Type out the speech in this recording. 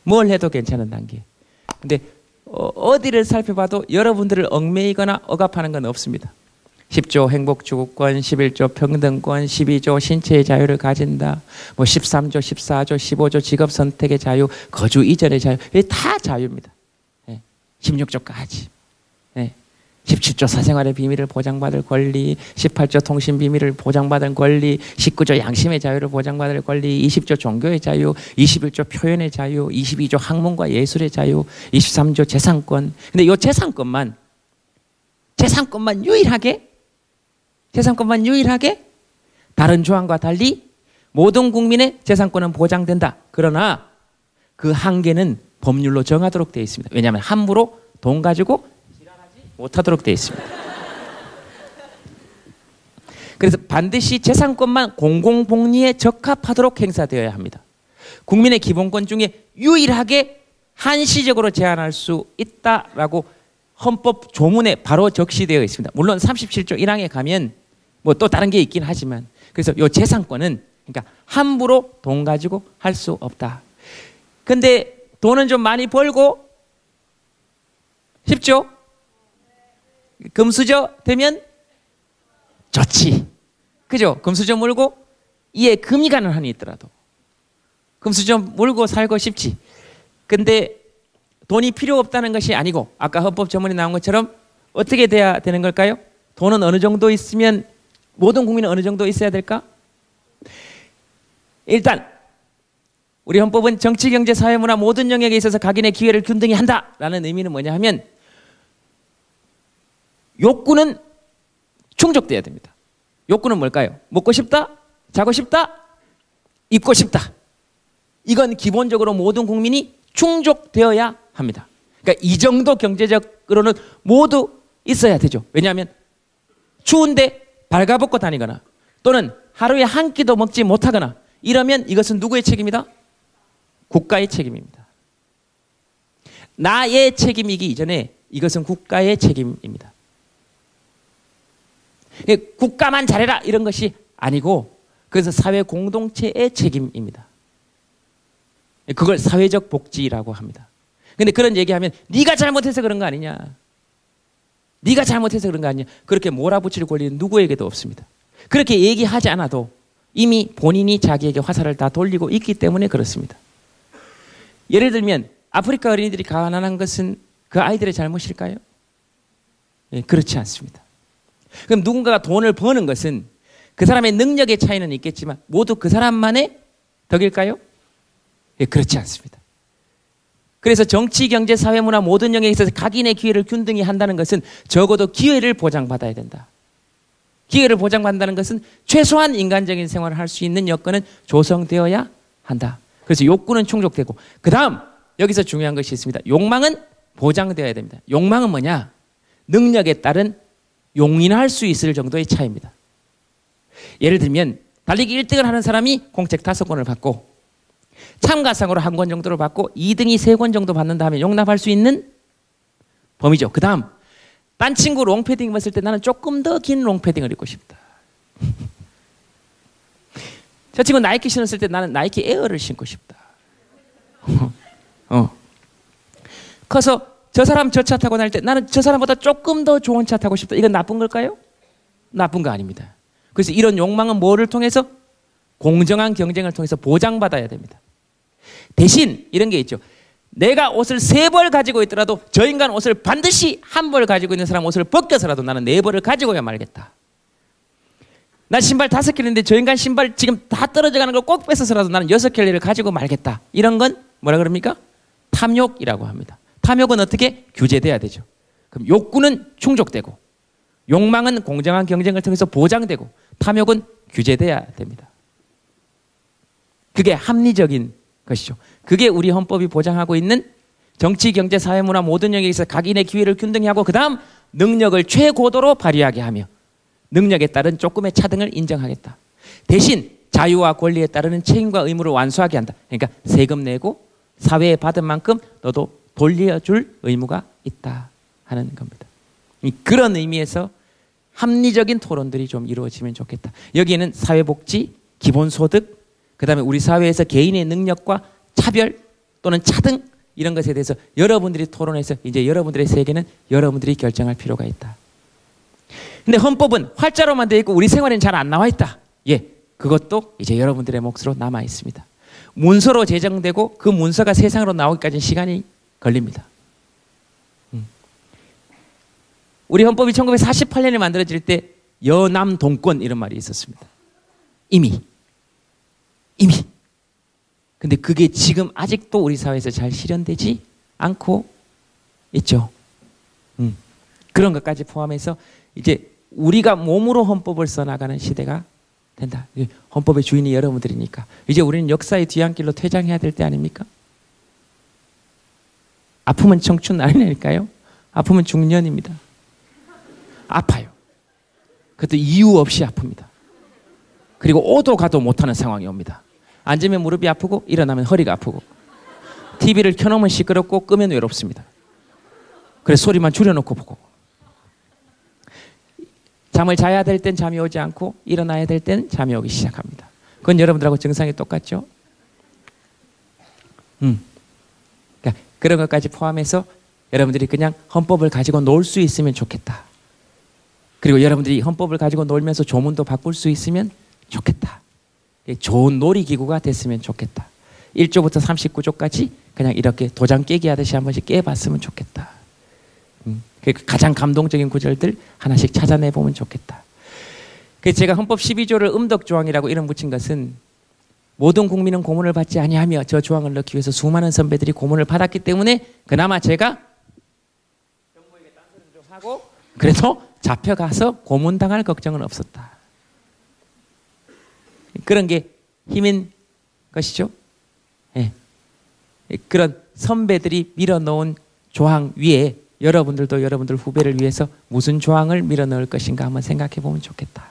뭘 해도 괜찮은 단계. 근데 어디를 살펴봐도 여러분들을 얽매이거나 억압하는 건 없습니다. 10조 행복주구권, 11조 평등권, 12조 신체의 자유를 가진다. 뭐 13조, 14조, 15조 직업 선택의 자유, 거주 이전의 자유, 이게 다 자유입니다. 16조까지. 17조 사생활의 비밀을 보장받을 권리, 18조 통신 비밀을 보장받을 권리, 19조 양심의 자유를 보장받을 권리, 20조 종교의 자유, 21조 표현의 자유, 22조 학문과 예술의 자유, 23조 재산권. 근데 이 재산권만 유일하게 다른 조항과 달리 모든 국민의 재산권은 보장된다. 그러나 그 한계는 법률로 정하도록 되어 있습니다. 왜냐하면 함부로 돈 가지고 못하도록 되어 있습니다. 그래서 반드시 재산권만 공공복리에 적합하도록 행사되어야 합니다. 국민의 기본권 중에 유일하게 한시적으로 제한할 수 있다라고 헌법 조문에 바로 적시되어 있습니다. 물론 37조 1항에 가면 뭐 또 다른 게 있긴 하지만, 그래서 이 재산권은 그러니까 함부로 돈 가지고 할 수 없다. 근데 돈은 좀 많이 벌고 쉽죠? 금수저 되면 좋지. 그죠? 금수저 물고 이에 금이 가는 한이 있더라도 금수저 물고 살고 싶지. 근데 돈이 필요 없다는 것이 아니고 아까 헌법 조문에 나온 것처럼 어떻게 돼야 되는 걸까요? 돈은 어느 정도 있으면, 모든 국민은 어느 정도 있어야 될까? 일단 우리 헌법은 정치, 경제, 사회, 문화 모든 영역에 있어서 각인의 기회를 균등히 한다라는 의미는 뭐냐 하면 욕구는 충족돼야 됩니다. 욕구는 뭘까요? 먹고 싶다, 자고 싶다, 입고 싶다. 이건 기본적으로 모든 국민이 충족되어야 합니다. 그러니까 이 정도 경제적으로는 모두 있어야 되죠. 왜냐하면 추운데 발가벗고 다니거나 또는 하루에 한 끼도 먹지 못하거나 이러면 이것은 누구의 책임이다? 국가의 책임입니다. 나의 책임이기 이전에 이것은 국가의 책임입니다. 국가만 잘해라 이런 것이 아니고 그래서 사회 공동체의 책임입니다. 그걸 사회적 복지라고 합니다. 근데 그런 얘기하면 네가 잘못해서 그런 거 아니냐, 네가 잘못해서 그런 거 아니냐, 그렇게 몰아붙일 권리는 누구에게도 없습니다. 그렇게 얘기하지 않아도 이미 본인이 자기에게 화살을 다 돌리고 있기 때문에 그렇습니다. 예를 들면 아프리카 어린이들이 가난한 것은 그 아이들의 잘못일까요? 그렇지 않습니다. 그럼 누군가가 돈을 버는 것은 그 사람의 능력의 차이는 있겠지만 모두 그 사람만의 덕일까요? 그렇지 않습니다. 그래서 정치, 경제, 사회, 문화 모든 영역에 있어서 각인의 기회를 균등히 한다는 것은 적어도 기회를 보장받아야 된다. 기회를 보장받는다는 것은 최소한 인간적인 생활을 할 수 있는 여건은 조성되어야 한다. 그래서 욕구는 충족되고, 그 다음 여기서 중요한 것이 있습니다. 욕망은 보장되어야 됩니다. 욕망은 뭐냐? 능력에 따른 용인할 수 있을 정도의 차이입니다. 예를 들면 달리기 1등을 하는 사람이 공책 5권을 받고 참가상으로 1권 정도를 받고 2등이 3권 정도 받는다 하면 용납할 수 있는 범위죠. 그 다음 딴 친구 롱패딩 입었을 때 나는 조금 더 긴 롱패딩을 입고 싶다. 저 친구 나이키 신었을 때 나는 나이키 에어를 신고 싶다. 커서 저 사람 저 차 타고 다닐 때 나는 저 사람보다 조금 더 좋은 차 타고 싶다. 이건 나쁜 걸까요? 나쁜 거 아닙니다. 그래서 이런 욕망은 뭐를 통해서? 공정한 경쟁을 통해서 보장받아야 됩니다. 대신 이런 게 있죠. 내가 옷을 3벌 가지고 있더라도 저 인간 옷을 반드시 1벌 가지고 있는 사람 옷을 벗겨서라도 나는 4벌을 가지고야 말겠다. 나 신발 5켤레 있는데 저 인간 신발 지금 다 떨어져 가는 걸 꼭 뺏어서라도 나는 6켤레를 가지고 말겠다. 이런 건 뭐라 그럽니까? 탐욕이라고 합니다. 탐욕은 어떻게? 규제돼야 되죠. 그럼 욕구는 충족되고 욕망은 공정한 경쟁을 통해서 보장되고 탐욕은 규제돼야 됩니다. 그게 합리적인 것이죠. 그게 우리 헌법이 보장하고 있는 정치, 경제, 사회, 문화 모든 영역에서 각인의 기회를 균등히 하고 그 다음 능력을 최고도로 발휘하게 하며 능력에 따른 조금의 차등을 인정하겠다. 대신 자유와 권리에 따르는 책임과 의무를 완수하게 한다. 그러니까 세금 내고 사회에 받은 만큼 너도 돌려줄 의무가 있다 하는 겁니다. 그런 의미에서 합리적인 토론들이 좀 이루어지면 좋겠다. 여기에는 사회복지, 기본소득, 그 다음에 우리 사회에서 개인의 능력과 차별, 또는 차등 이런 것에 대해서 여러분들이 토론해서 이제 여러분들의 세계는 여러분들이 결정할 필요가 있다. 근데 헌법은 활자로만 되어 있고 우리 생활에는 잘 안 나와 있다. 예, 그것도 이제 여러분들의 몫으로 남아 있습니다. 문서로 제정되고 그 문서가 세상으로 나오기까지는 시간이 걸립니다. 우리 헌법이 1948년에 만들어질 때 여남동권 이런 말이 있었습니다. 이미. 근데 그게 지금 아직도 우리 사회에서 잘 실현되지 않고 있죠. 그런 것까지 포함해서 이제 우리가 몸으로 헌법을 써나가는 시대가 된다. 헌법의 주인이 여러분들이니까 이제 우리는 역사의 뒤안길로 퇴장해야 될 때 아닙니까? 아프면 청춘 아니니까요. 아프면 중년입니다. 아파요. 그것도 이유 없이 아픕니다. 그리고 오도 가도 못하는 상황이 옵니다. 앉으면 무릎이 아프고 일어나면 허리가 아프고 TV를 켜놓으면 시끄럽고 끄면 외롭습니다. 그래서 소리만 줄여놓고 보고 잠을 자야 될 땐 잠이 오지 않고 일어나야 될 땐 잠이 오기 시작합니다. 그건 여러분들하고 증상이 똑같죠? 그러니까 그런 것까지 포함해서 여러분들이 그냥 헌법을 가지고 놀 수 있으면 좋겠다. 그리고 여러분들이 헌법을 가지고 놀면서 조문도 바꿀 수 있으면 좋겠다. 좋은 놀이기구가 됐으면 좋겠다. 1조부터 39조까지 그냥 이렇게 도장 깨기 하듯이 한 번씩 깨봤으면 좋겠다. 가장 감동적인 구절들 하나씩 찾아내보면 좋겠다. 그래서 제가 헌법 12조를 음덕조항이라고 이름 붙인 것은 모든 국민은 고문을 받지 아니하며 저 조항을 넣기 위해서 수많은 선배들이 고문을 받았기 때문에 그나마 제가 정부에게 딴소리를 좀 하고 그래도 잡혀가서 고문당할 걱정은 없었다. 그런 게 힘인 것이죠. 예. 그런 선배들이 밀어놓은 조항 위에 여러분들도 여러분들 후배를 위해서 무슨 조항을 밀어넣을 것인가 한번 생각해 보면 좋겠다.